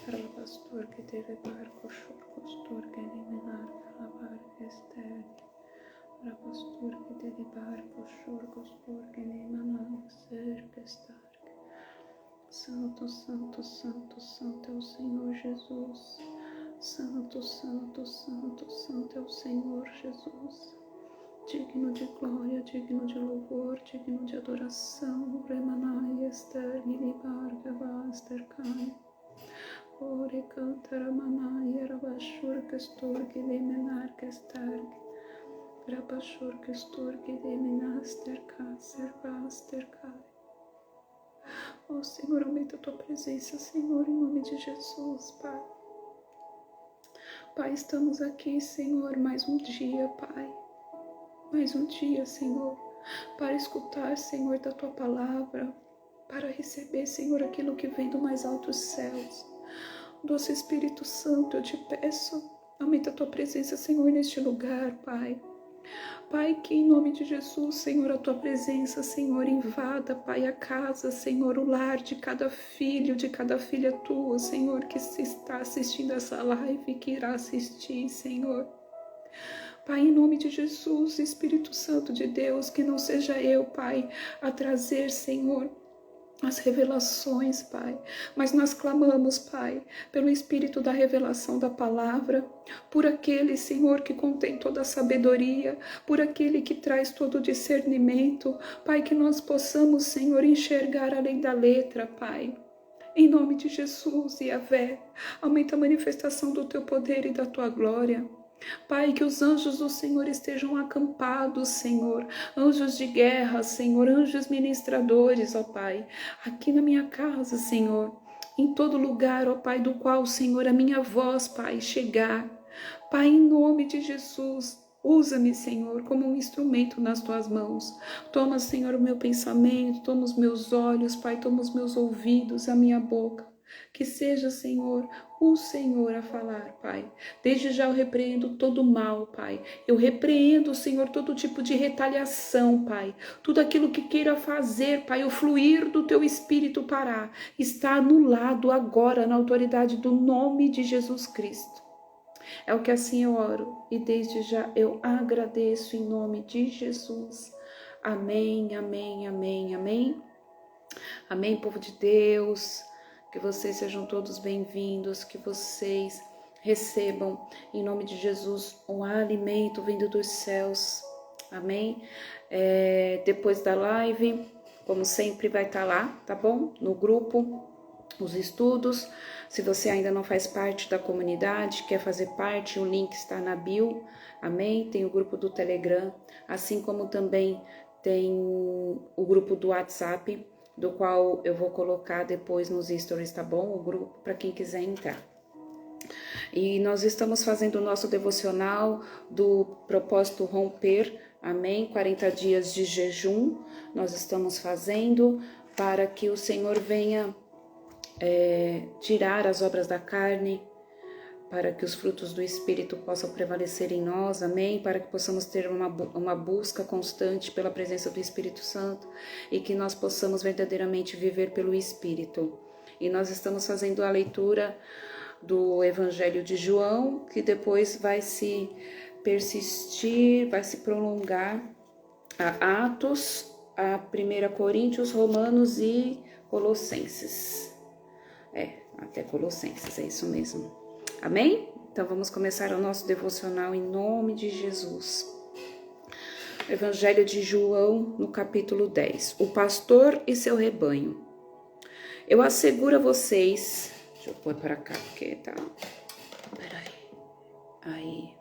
Rabastur que deve barco shurcostur que eliminar calabar esteg. Rabastur que deve barco shurcostur que eliminar cercastar. Santo, santo, santo, santo é o Senhor Jesus. Santo, santo, santo, santo é o Senhor Jesus. Digno de glória, digno de louvor, digno de adoração. Remanai Esther, Gilibar, Gavá, Esther, Kai. Ore cantara manai, rabashur castor, Gilemenar, Castarg. Rabashur castor, Gilemenaster, Casser, Vaster, Kai. Oh Senhor, aumenta a tua presença, Senhor, em nome de Jesus, Pai. Pai, estamos aqui, Senhor, mais um dia, Pai. Mais um dia, Senhor, para escutar, Senhor, da tua palavra, para receber, Senhor, aquilo que vem do mais altos céus. Doce Espírito Santo, eu te peço, aumenta a tua presença, Senhor, neste lugar, Pai. Pai, que em nome de Jesus, Senhor, a tua presença, Senhor, invada, Pai, a casa, Senhor, o lar de cada filho, de cada filha tua, Senhor, que se está assistindo essa live, que irá assistir, Senhor. Pai, em nome de Jesus, Espírito Santo de Deus, que não seja eu, Pai, a trazer, Senhor, as revelações, Pai, mas nós clamamos, Pai, pelo Espírito da revelação da palavra, por aquele, Senhor, que contém toda a sabedoria, por aquele que traz todo o discernimento, Pai, que nós possamos, Senhor, enxergar além da letra, Pai. Em nome de Jesus, Yahvé, aumenta a manifestação do teu poder e da tua glória. Pai, que os anjos do Senhor estejam acampados, Senhor, anjos de guerra, Senhor, anjos ministradores, ó Pai, aqui na minha casa, Senhor, em todo lugar, ó Pai, do qual, Senhor, a minha voz, Pai, chegar. Pai, em nome de Jesus, usa-me, Senhor, como um instrumento nas tuas mãos. Toma, Senhor, o meu pensamento, toma os meus olhos, Pai, toma os meus ouvidos, a minha boca. Que seja, Senhor, o Senhor a falar, Pai. Desde já eu repreendo todo mal, Pai. Eu repreendo, Senhor, todo tipo de retaliação, Pai. Tudo aquilo que queira fazer, Pai, o fluir do Teu Espírito parar, está anulado agora na autoridade do nome de Jesus Cristo. É o que assim eu oro e desde já eu agradeço em nome de Jesus. Amém, amém, amém, amém. Amém, povo de Deus. Que vocês sejam todos bem-vindos, que vocês recebam, em nome de Jesus, um alimento vindo dos céus. Amém? Depois da live, como sempre, vai estar lá, tá bom? No grupo, os estudos. Se você ainda não faz parte da comunidade, quer fazer parte, o link está na bio. Amém? Tem o grupo do Telegram, assim como também tem o grupo do WhatsApp, do qual eu vou colocar depois nos stories, tá bom? O grupo para quem quiser entrar. E nós estamos fazendo o nosso devocional do propósito romper, amém? 40 dias de jejum, nós estamos fazendo para que o Senhor venha tirar as obras da carne, para que os frutos do Espírito possam prevalecer em nós, amém? Para que possamos ter uma busca constante pela presença do Espírito Santo e que nós possamos verdadeiramente viver pelo Espírito. E nós estamos fazendo a leitura do Evangelho de João, que depois vai se persistir, vai se prolongar a Atos, a 1 Coríntios, Romanos e Colossenses. Até Colossenses, é isso mesmo. Amém? Então vamos começar o nosso devocional em nome de Jesus. Evangelho de João, no capítulo 10. O pastor e seu rebanho. Eu asseguro a vocês... Deixa eu pôr para cá, porque tá... Peraí. Aí.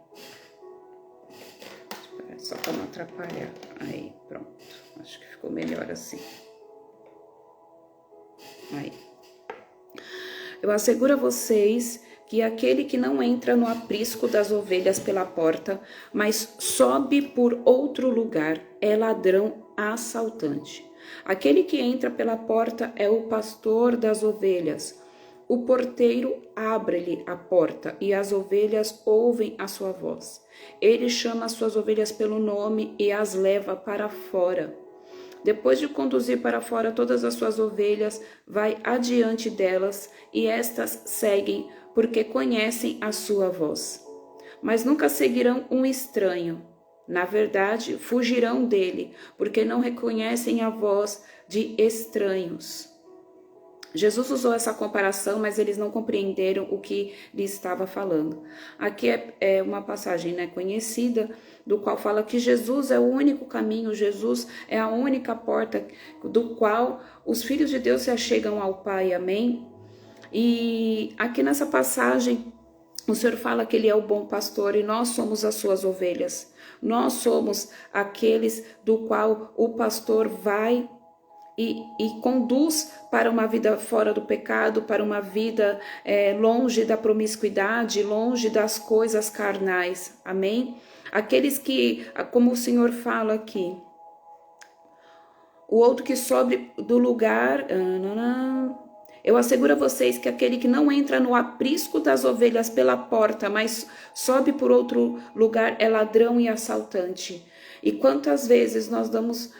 Só para não atrapalhar. Aí, pronto. Acho que ficou melhor assim. Aí. Eu asseguro a vocês que aquele que não entra no aprisco das ovelhas pela porta, mas sobe por outro lugar, é ladrão assaltante. Aquele que entra pela porta é o pastor das ovelhas. O porteiro abre-lhe a porta e as ovelhas ouvem a sua voz. Ele chama as suas ovelhas pelo nome e as leva para fora. Depois de conduzir para fora todas as suas ovelhas, vai adiante delas, e estas seguem, porque conhecem a sua voz. Mas nunca seguirão um estranho. Na verdade, fugirão dele, porque não reconhecem a voz de estranhos. Jesus usou essa comparação, mas eles não compreenderam o que lhe estava falando. Aqui é uma passagem, né, conhecida, do qual fala que Jesus é o único caminho, Jesus é a única porta do qual os filhos de Deus se achegam ao Pai, amém? E aqui nessa passagem, o Senhor fala que Ele é o bom pastor e nós somos as suas ovelhas. Nós somos aqueles do qual o pastor vai e conduz para uma vida fora do pecado, para uma vida longe da promiscuidade, longe das coisas carnais, amém? Aqueles que, como o Senhor fala aqui, o outro que sobe do lugar, eu asseguro a vocês que aquele que não entra no aprisco das ovelhas pela porta, mas sobe por outro lugar, é ladrão e assaltante. E quantas vezes nós damos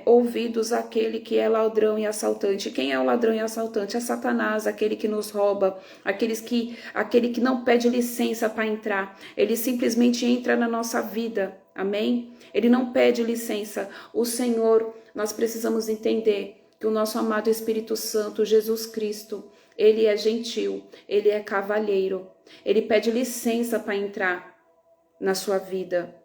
ouvidos àquele que é ladrão e assaltante? Quem é o ladrão e assaltante? É Satanás, aquele que nos rouba, aquele que não pede licença para entrar. Ele simplesmente entra na nossa vida, amém? Ele não pede licença. O Senhor, nós precisamos entender que o nosso amado Espírito Santo, Jesus Cristo, Ele é gentil, Ele é cavalheiro. Ele pede licença para entrar na sua vida.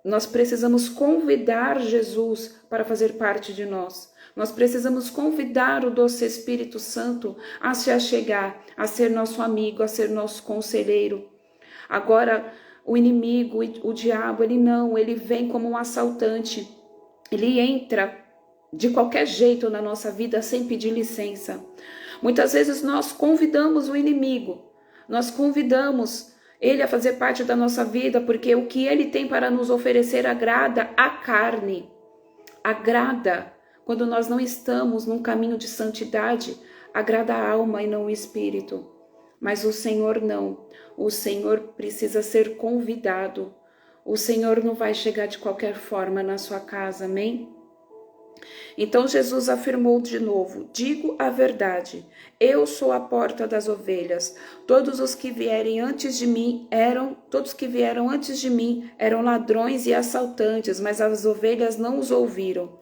Nós precisamos convidar Jesus para fazer parte de nós. Nós precisamos convidar o doce Espírito Santo a se achegar, a ser nosso amigo, a ser nosso conselheiro. Agora, o inimigo, o diabo, ele vem como um assaltante. Ele entra de qualquer jeito na nossa vida sem pedir licença. Muitas vezes nós convidamos o inimigo, nós convidamos ele a fazer parte da nossa vida, porque o que ele tem para nos oferecer agrada a carne, agrada quando nós não estamos num caminho de santidade, agrada a alma e não o espírito. Mas o Senhor não, o Senhor precisa ser convidado, o Senhor não vai chegar de qualquer forma na sua casa, amém? Então Jesus afirmou de novo: digo a verdade, eu sou a porta das ovelhas. Todos que vieram antes de mim eram ladrões e assaltantes, mas as ovelhas não os ouviram.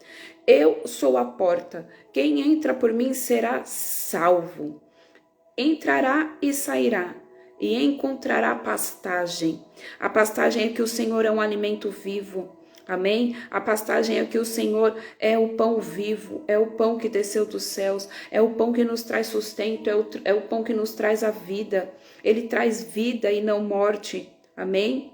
Eu sou a porta. Quem entra por mim será salvo. Entrará e sairá e encontrará pastagem. A pastagem é que o Senhor é um alimento vivo. Amém? A pastagem é que o Senhor é o pão vivo, é o pão que desceu dos céus, é o pão que nos traz sustento, é o pão que nos traz a vida. Ele traz vida e não morte. Amém?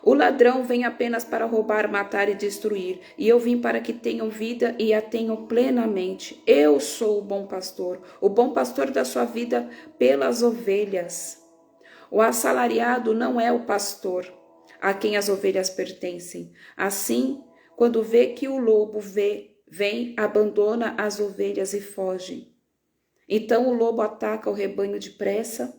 O ladrão vem apenas para roubar, matar e destruir, e eu vim para que tenham vida e a tenham plenamente. Eu sou o bom pastor da sua vida pelas ovelhas. O assalariado não é o pastor a quem as ovelhas pertencem. Assim, quando vê que o lobo vem, abandona as ovelhas e foge. Então o lobo ataca o rebanho depressa.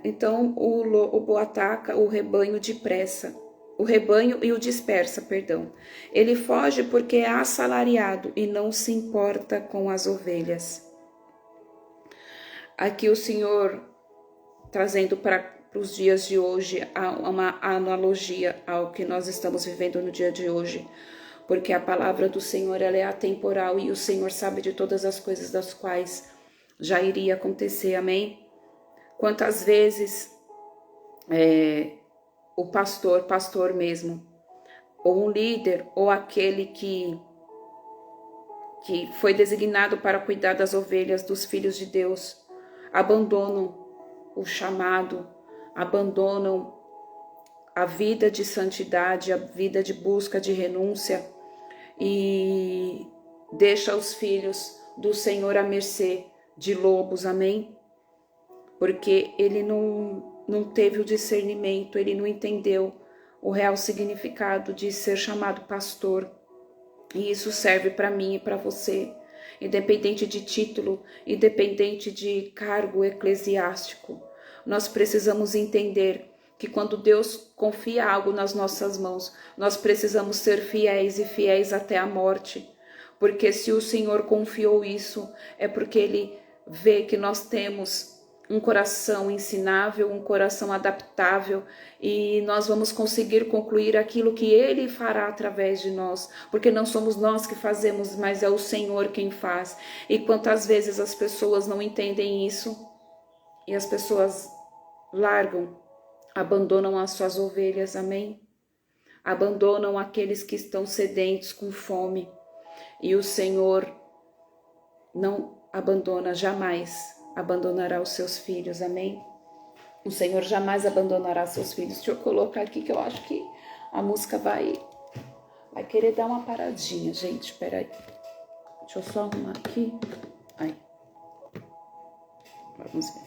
Então o lobo ataca o rebanho depressa. O rebanho e o dispersa, perdão. Ele foge porque é assalariado e não se importa com as ovelhas. Aqui o Senhor trazendo para os dias de hoje uma analogia ao que nós estamos vivendo no dia de hoje, porque a palavra do Senhor ela é atemporal e o Senhor sabe de todas as coisas das quais já iria acontecer, amém? Quantas vezes o pastor mesmo, ou um líder, ou aquele que foi designado para cuidar das ovelhas dos filhos de Deus, abandonam o chamado, abandonam a vida de santidade, a vida de busca, de renúncia e deixa os filhos do Senhor à mercê de lobos, amém? Porque ele não teve o discernimento, ele não entendeu o real significado de ser chamado pastor. E isso serve para mim e para você, independente de título, independente de cargo eclesiástico. Nós precisamos entender que quando Deus confia algo nas nossas mãos, nós precisamos ser fiéis e fiéis até a morte. Porque se o Senhor confiou isso, é porque Ele vê que nós temos um coração ensinável, um coração adaptável, e nós vamos conseguir concluir aquilo que Ele fará através de nós, porque não somos nós que fazemos, mas é o Senhor quem faz. E quantas vezes as pessoas não entendem isso, e as pessoas largam, abandonam as suas ovelhas, amém? Abandonam aqueles que estão sedentos, com fome, e o Senhor não abandona, jamais abandonará os seus filhos, amém? O Senhor jamais abandonará seus filhos. Deixa eu colocar aqui que eu acho que a música vai querer dar uma paradinha, gente, peraí. Deixa eu só arrumar aqui. Aí. Vamos ver.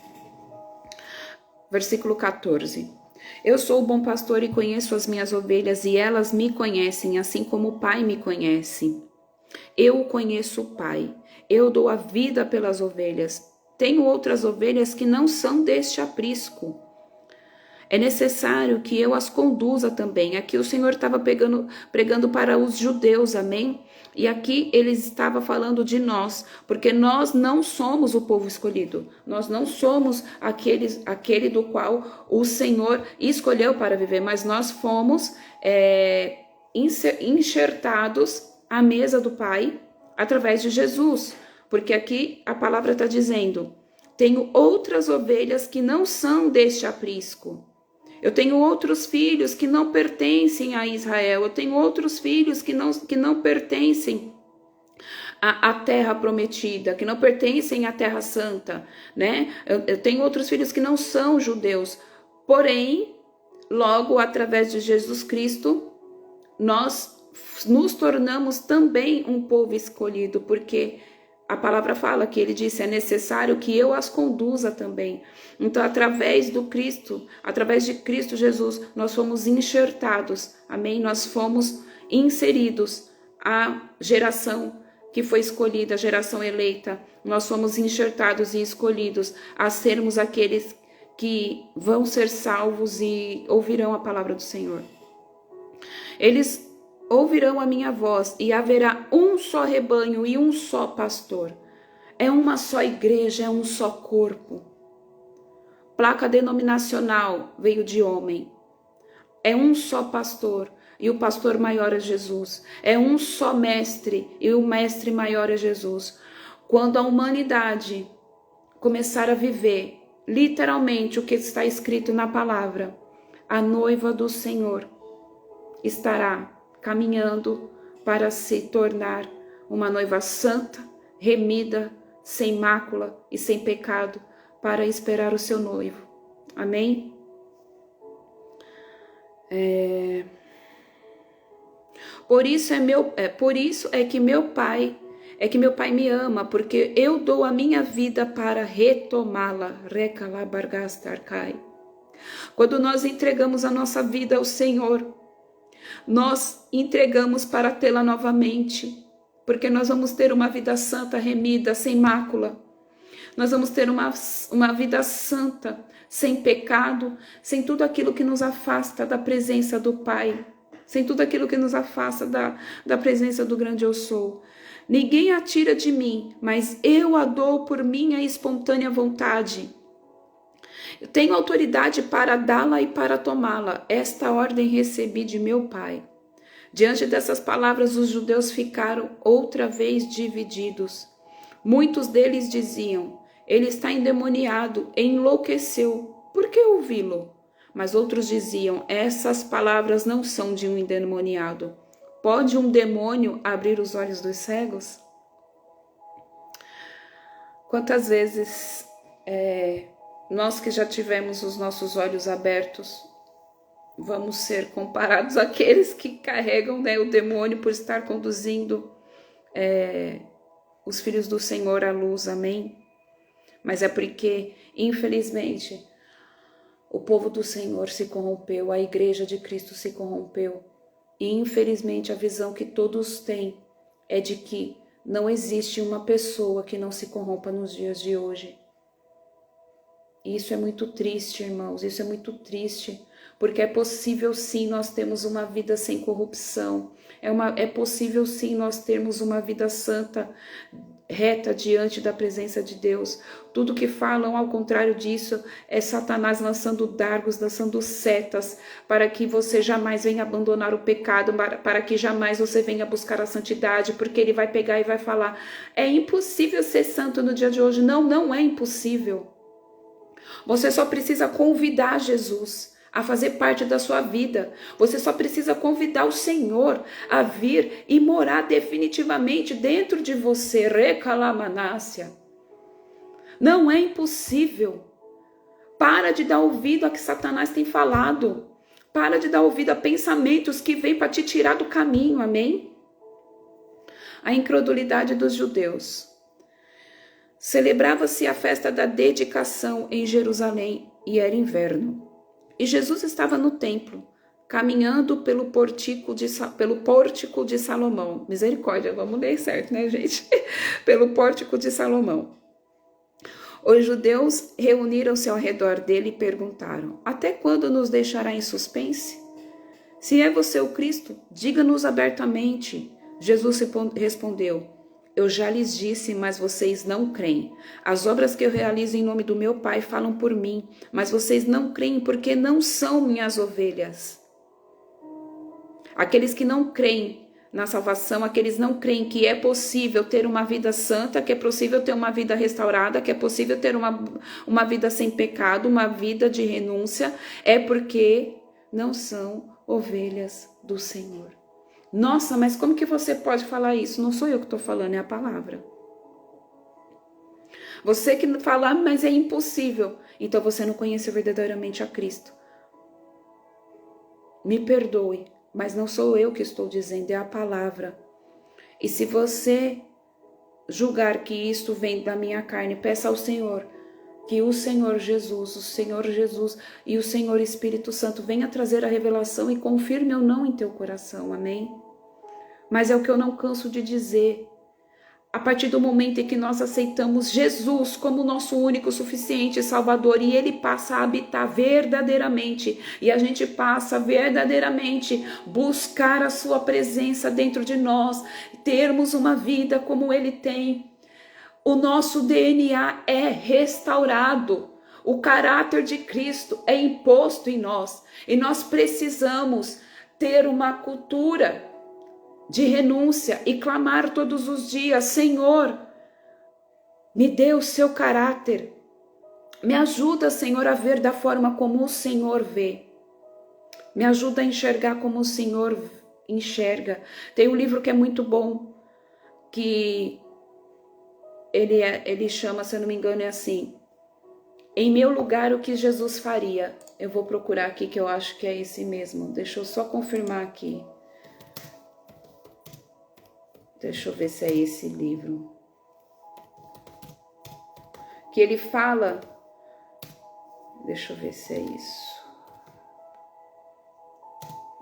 Versículo 14. Eu sou o bom pastor e conheço as minhas ovelhas e elas me conhecem, assim como o Pai me conhece. Eu conheço o Pai. Eu dou a vida pelas ovelhas. Tenho outras ovelhas que não são deste aprisco. É necessário que eu as conduza também. Aqui o Senhor estava pregando para os judeus, amém? E aqui ele estava falando de nós, porque nós não somos o povo escolhido. Nós não somos aquele do qual o Senhor escolheu para viver, mas nós fomos enxertados à mesa do Pai através de Jesus. Porque aqui a palavra está dizendo, tenho outras ovelhas que não são deste aprisco. Eu tenho outros filhos que não pertencem a Israel. Eu tenho outros filhos que não pertencem à terra prometida, que não pertencem à terra santa, né? Eu tenho outros filhos que não são judeus. Porém, logo através de Jesus Cristo, nós nos tornamos também um povo escolhido, porque a palavra fala que ele disse, é necessário que eu as conduza também. Então, através de Cristo Jesus, nós fomos enxertados, amém? Nós fomos inseridos à geração que foi escolhida, a geração eleita. Nós fomos enxertados e escolhidos a sermos aqueles que vão ser salvos e ouvirão a palavra do Senhor. Eles ouvirão a minha voz e haverá um só rebanho e um só pastor. É uma só igreja, é um só corpo. Placa denominacional veio de homem. É um só pastor e o pastor maior é Jesus. É um só mestre e o mestre maior é Jesus. Quando a humanidade começar a viver literalmente o que está escrito na palavra, a noiva do Senhor estará caminhando para se tornar uma noiva santa, remida, sem mácula e sem pecado, para esperar o seu noivo. Amém? Por isso é que meu Pai me ama, porque eu dou a minha vida para retomá-la. Quando nós entregamos a nossa vida ao Senhor, nós entregamos para tê-la novamente, porque nós vamos ter uma vida santa, remida, sem mácula. Nós vamos ter uma vida santa, sem pecado, sem tudo aquilo que nos afasta da presença do Pai, sem tudo aquilo que nos afasta da presença do grande eu sou. Ninguém a tira de mim, mas eu a dou por minha espontânea vontade. Eu tenho autoridade para dá-la e para tomá-la. Esta ordem recebi de meu Pai. Diante dessas palavras, os judeus ficaram outra vez divididos. Muitos deles diziam, ele está endemoniado, enlouqueceu. Por que ouvi-lo? Mas outros diziam, essas palavras não são de um endemoniado. Pode um demônio abrir os olhos dos cegos? Quantas vezes nós que já tivemos os nossos olhos abertos, vamos ser comparados àqueles que carregam o demônio por estar conduzindo os filhos do Senhor à luz, amém? Mas é porque, infelizmente, o povo do Senhor se corrompeu, a igreja de Cristo se corrompeu. E, infelizmente, a visão que todos têm é de que não existe uma pessoa que não se corrompa nos dias de hoje. E isso é muito triste, irmãos, isso é muito triste, porque é possível sim nós termos uma vida sem corrupção, é possível sim nós termos uma vida santa, reta diante da presença de Deus. Tudo que falam ao contrário disso é Satanás lançando dardos, lançando setas, para que você jamais venha abandonar o pecado, para que jamais você venha buscar a santidade, porque ele vai pegar e vai falar: é impossível ser santo no dia de hoje. Não, não é impossível. Você só precisa convidar Jesus a fazer parte da sua vida. Você só precisa convidar o Senhor a vir e morar definitivamente dentro de você. Recalamanácia. Não é impossível. Para de dar ouvido a que Satanás tem falado. Para de dar ouvido a pensamentos que vêm para te tirar do caminho. Amém? A incredulidade dos judeus. Celebrava-se a festa da dedicação em Jerusalém e era inverno. E Jesus estava no templo, caminhando pelo pórtico de Salomão. Misericórdia, vamos ler certo, né, gente? Pelo pórtico de Salomão. Os judeus reuniram-se ao redor dele e perguntaram: até quando nos deixará em suspense? Se é você o Cristo, diga-nos abertamente. Jesus respondeu: eu já lhes disse, mas vocês não creem. As obras que eu realizo em nome do meu Pai falam por mim, mas vocês não creem porque não são minhas ovelhas. Aqueles que não creem na salvação, aqueles não creem que é possível ter uma vida santa, que é possível ter uma vida restaurada, que é possível ter uma vida sem pecado, uma vida de renúncia, é porque não são ovelhas do Senhor. Nossa, mas como que você pode falar isso? Não sou eu que estou falando, é a palavra. Você que fala, mas é impossível. Então você não conhece verdadeiramente a Cristo. Me perdoe, mas não sou eu que estou dizendo, é a palavra. E se você julgar que isto vem da minha carne, peça ao Senhor que o Senhor Jesus e o Senhor Espírito Santo venha trazer a revelação e confirme ou não em teu coração, amém? Mas é o que eu não canso de dizer. A partir do momento em que nós aceitamos Jesus como nosso único, suficiente Salvador e Ele passa a habitar verdadeiramente e a gente passa verdadeiramente buscar a sua presença dentro de nós, termos uma vida como Ele tem, o nosso DNA é restaurado, o caráter de Cristo é imposto em nós e nós precisamos ter uma cultura de renúncia e clamar todos os dias: Senhor, me dê o seu caráter, me ajuda, Senhor, a ver da forma como o Senhor vê, me ajuda a enxergar como o Senhor enxerga. Tem um livro que é muito bom, que ele chama, se eu não me engano, é assim: em meu lugar, o que Jesus faria. Eu vou procurar aqui, que eu acho que é esse mesmo, deixa eu só confirmar aqui. Deixa eu ver se é esse livro. Que ele fala... Deixa eu ver se é isso.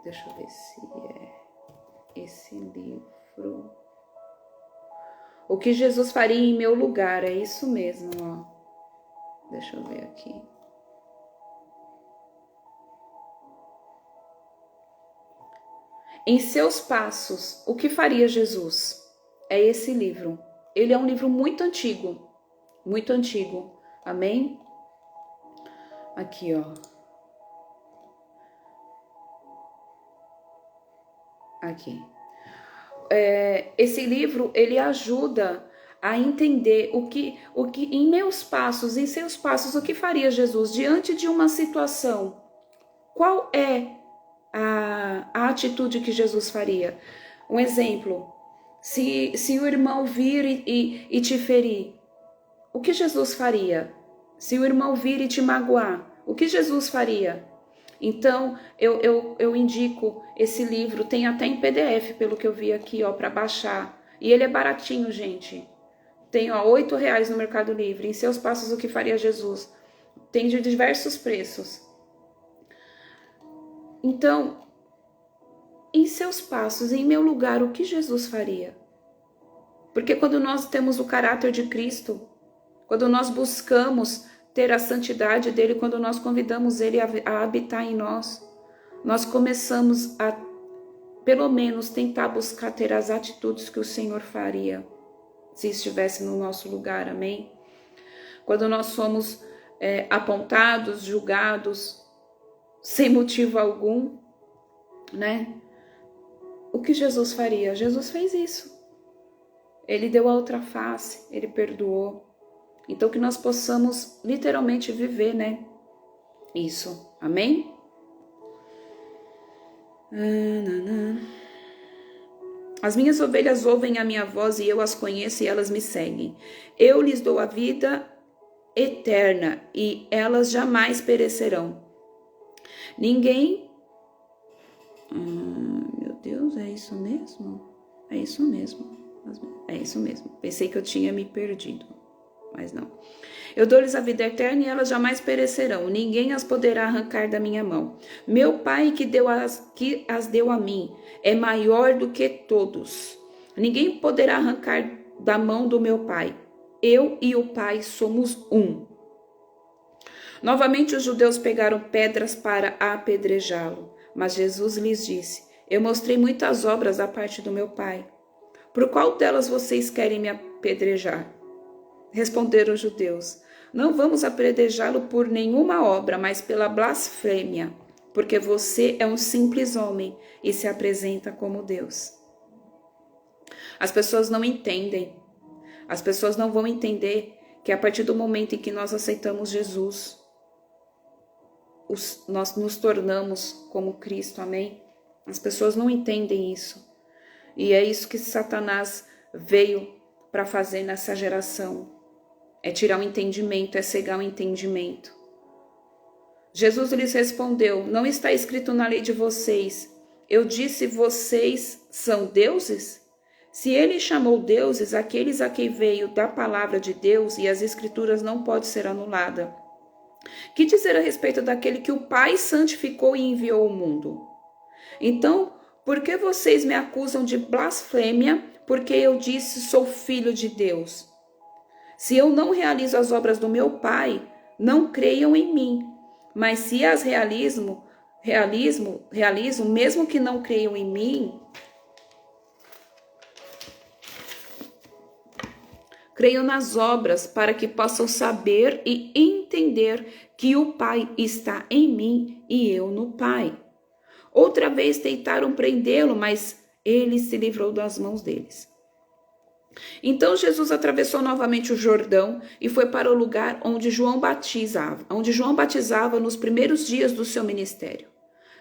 Deixa eu ver se é esse livro. O que Jesus faria em meu lugar. É isso mesmo, ó. Deixa eu ver aqui. Em seus passos, o que faria Jesus? É esse livro. Ele é um livro muito antigo. Muito antigo. Amém? Aqui, ó. Aqui. Esse livro, ele ajuda a entender o que em meus passos, em seus passos, o que faria Jesus diante de uma situação. Qual é a atitude que Jesus faria? Um exemplo, se o irmão vir e te ferir, o que Jesus faria? Se o irmão vir e te magoar, o que Jesus faria? Então, eu indico esse livro, tem até em PDF, pelo que eu vi aqui, ó, para baixar. E ele é baratinho, gente. Tem, ó, R$8 no Mercado Livre. Em seus passos, o que faria Jesus? Tem de diversos preços. Então, em seus passos, em meu lugar, o que Jesus faria? Porque quando nós temos o caráter de Cristo, quando nós buscamos ter a santidade dele, quando nós convidamos ele a habitar em nós, nós começamos a, pelo menos, tentar buscar ter as atitudes que o Senhor faria se estivesse no nosso lugar, amém? Quando nós somos apontados, julgados, sem motivo algum, né? O que Jesus faria? Jesus fez isso. Ele deu a outra face, ele perdoou. Então que nós possamos literalmente viver, né? Isso, amém? As minhas ovelhas ouvem a minha voz e eu as conheço e elas me seguem. Eu lhes dou a vida eterna e elas jamais perecerão. Ninguém... meu Deus, é isso mesmo? É isso mesmo. É isso mesmo. Pensei que eu tinha me perdido, mas não. Eu dou-lhes a vida eterna e elas jamais perecerão. Ninguém as poderá arrancar da minha mão. Meu Pai que as deu a mim é maior do que todos. Ninguém poderá arrancar da mão do meu Pai. Eu e o Pai somos um. Novamente os judeus pegaram pedras para apedrejá-lo. Mas Jesus lhes disse: eu mostrei muitas obras da parte do meu Pai. Por qual delas vocês querem me apedrejar? Responderam os judeus: não vamos apedrejá-lo por nenhuma obra, mas pela blasfêmia, porque você é um simples homem e se apresenta como Deus. As pessoas não entendem. As pessoas não vão entender que a partir do momento em que nós aceitamos Jesus, nós nos tornamos como Cristo, amém? As pessoas não entendem isso. E é isso que Satanás veio para fazer nessa geração. É tirar o entendimento, é cegar o entendimento. Jesus lhes respondeu: não está escrito na lei de vocês, eu disse vocês são deuses? Se ele chamou deuses aqueles a quem veio da palavra de Deus, e as escrituras não pode ser anulada, que dizer a respeito daquele que o Pai santificou e enviou ao mundo? Então, por que vocês me acusam de blasfêmia, porque eu disse sou filho de Deus? Se eu não realizo as obras do meu Pai, não creiam em mim. Mas se as realizo, mesmo que não creiam em mim, creiam nas obras, para que possam saber e entender que o Pai está em mim e eu no Pai. Outra vez tentaram prendê-lo, mas ele se livrou das mãos deles. Então Jesus atravessou novamente o Jordão e foi para o lugar onde João batizava nos primeiros dias do seu ministério.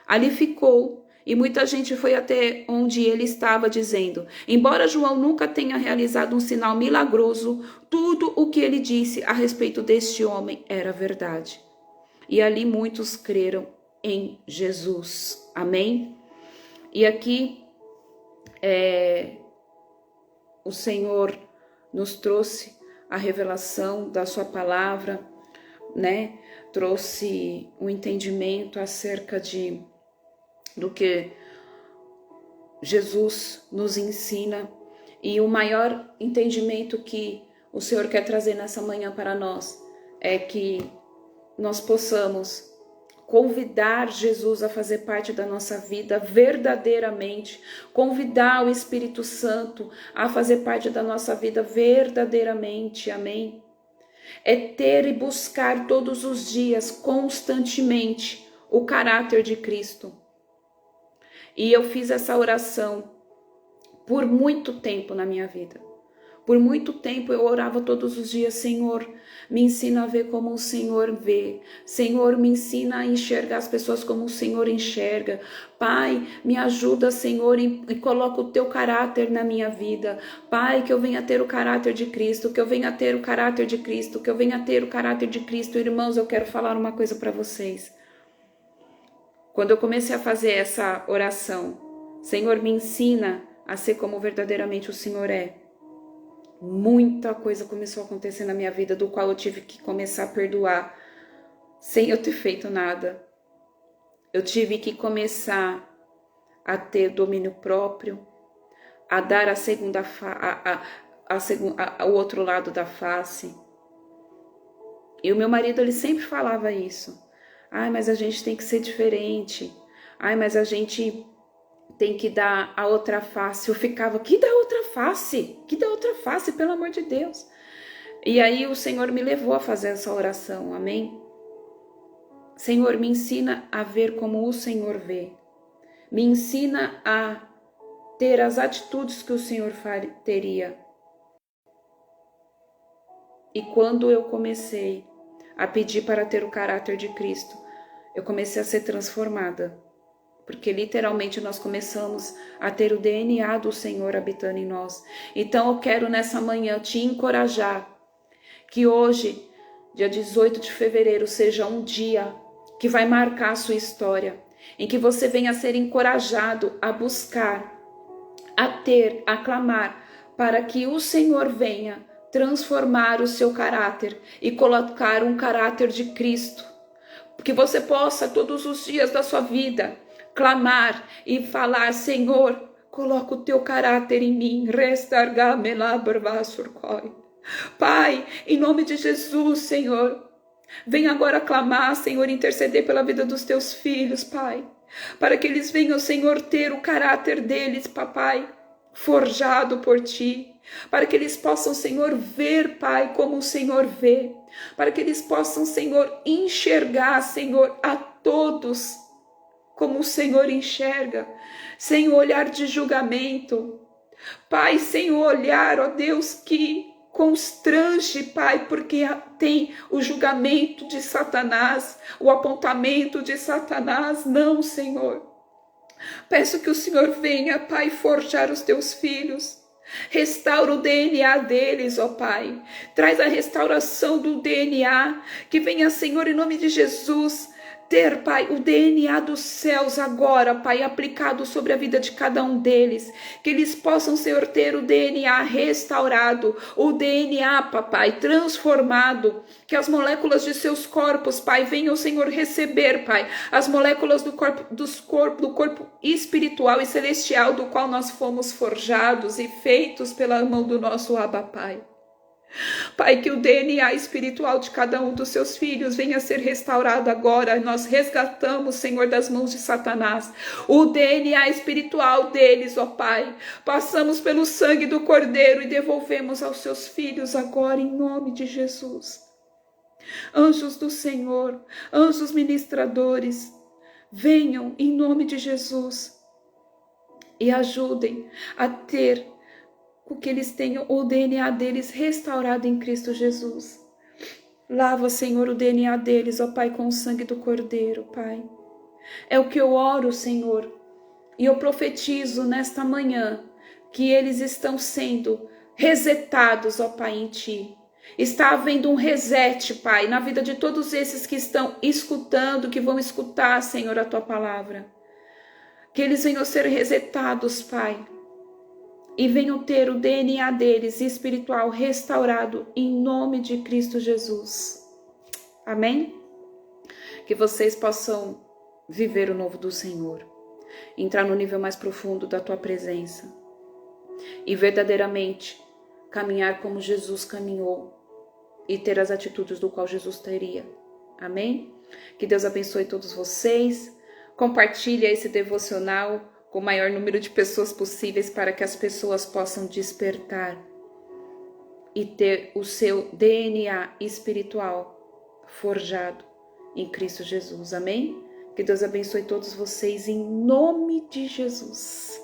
Ali ficou, e muita gente foi até onde ele estava, dizendo: embora João nunca tenha realizado um sinal milagroso, tudo o que ele disse a respeito deste homem era verdade. E ali muitos creram em Jesus. Amém? E aqui o Senhor nos trouxe a revelação da sua palavra, né? Trouxe um entendimento acerca do que Jesus nos ensina, e o maior entendimento que o Senhor quer trazer nessa manhã para nós é que nós possamos convidar Jesus a fazer parte da nossa vida verdadeiramente, convidar o Espírito Santo a fazer parte da nossa vida verdadeiramente, amém? É ter e buscar todos os dias, constantemente, o caráter de Cristo. E eu fiz essa oração por muito tempo na minha vida. Por muito tempo eu orava todos os dias: Senhor, me ensina a ver como o Senhor vê. Senhor, me ensina a enxergar as pessoas como o Senhor enxerga. Pai, me ajuda, Senhor, e coloca o teu caráter na minha vida. Pai, que eu venha ter o caráter de Cristo, que eu venha ter o caráter de Cristo, que eu venha ter o caráter de Cristo. Irmãos, eu quero falar uma coisa para vocês. Quando eu comecei a fazer essa oração, Senhor, me ensina a ser como verdadeiramente o Senhor é, muita coisa começou a acontecer na minha vida, do qual eu tive que começar a perdoar, sem eu ter feito nada. Eu tive que começar a ter domínio próprio, a dar o outro lado da face. E o meu marido, ele sempre falava isso. Mas a gente tem que ser diferente. Ai, mas a gente tem que dar a outra face. Eu ficava, que dá outra face? Que dá outra face, pelo amor de Deus. E aí o Senhor me levou a fazer essa oração, amém? Senhor, me ensina a ver como o Senhor vê. Me ensina a ter as atitudes que o Senhor teria. E quando eu comecei a pedir para ter o caráter de Cristo, eu comecei a ser transformada. Porque literalmente nós começamos a ter o DNA do Senhor habitando em nós. Então eu quero nessa manhã te encorajar que hoje, dia 18 de fevereiro, seja um dia que vai marcar a sua história, em que você venha a ser encorajado a buscar, a ter, a clamar, para que o Senhor venha transformar o seu caráter e colocar um caráter de Cristo. Que você possa todos os dias da sua vida clamar e falar: Senhor, coloca o teu caráter em mim. Pai, em nome de Jesus, Senhor, vem agora clamar, Senhor, interceder pela vida dos teus filhos, Pai, para que eles venham, Senhor, ter o caráter deles, papai, forjado por ti, para que eles possam, Senhor, ver, Pai, como o Senhor vê, para que eles possam, Senhor, enxergar, Senhor, a todos como o Senhor enxerga, sem o olhar de julgamento, Pai, sem o olhar, ó Deus, que constrange, Pai, porque tem o julgamento de Satanás, o apontamento de Satanás. Não, Senhor. Peço que o Senhor venha, Pai, forjar os teus filhos. Restaura o DNA deles, ó Pai. Traz a restauração do DNA. Que venha, Senhor, em nome de Jesus, ter, Pai, o DNA dos céus agora, Pai, aplicado sobre a vida de cada um deles. Que eles possam, Senhor, ter o DNA restaurado, o DNA, Papai, transformado. Que as moléculas de seus corpos, Pai, venham, Senhor, receber, Pai, as moléculas do corpo espiritual e celestial do qual nós fomos forjados e feitos pela mão do nosso Abba, Pai. Pai, que o DNA espiritual de cada um dos seus filhos venha a ser restaurado agora. Nós resgatamos, Senhor, das mãos de Satanás, o DNA espiritual deles, ó Pai. Passamos pelo sangue do Cordeiro e devolvemos aos seus filhos agora, em nome de Jesus. Anjos do Senhor, anjos ministradores, venham em nome de Jesus e ajudem a ter o que eles tenham o DNA deles restaurado em Cristo Jesus. Lava, Senhor, o DNA deles, ó Pai, com o sangue do Cordeiro, Pai. É o que eu oro, Senhor, e eu profetizo nesta manhã que eles estão sendo resetados, ó Pai, em Ti. Está havendo um reset, Pai, na vida de todos esses que estão escutando, que vão escutar, Senhor, a Tua palavra. Que eles venham ser resetados, Pai, e venham ter o DNA deles espiritual restaurado em nome de Cristo Jesus. Amém? Que vocês possam viver o novo do Senhor, entrar no nível mais profundo da Tua presença e verdadeiramente caminhar como Jesus caminhou e ter as atitudes do qual Jesus teria. Amém? Que Deus abençoe todos vocês. Compartilhe esse devocional com o maior número de pessoas possíveis para que as pessoas possam despertar e ter o seu DNA espiritual forjado em Cristo Jesus. Amém? Que Deus abençoe todos vocês em nome de Jesus.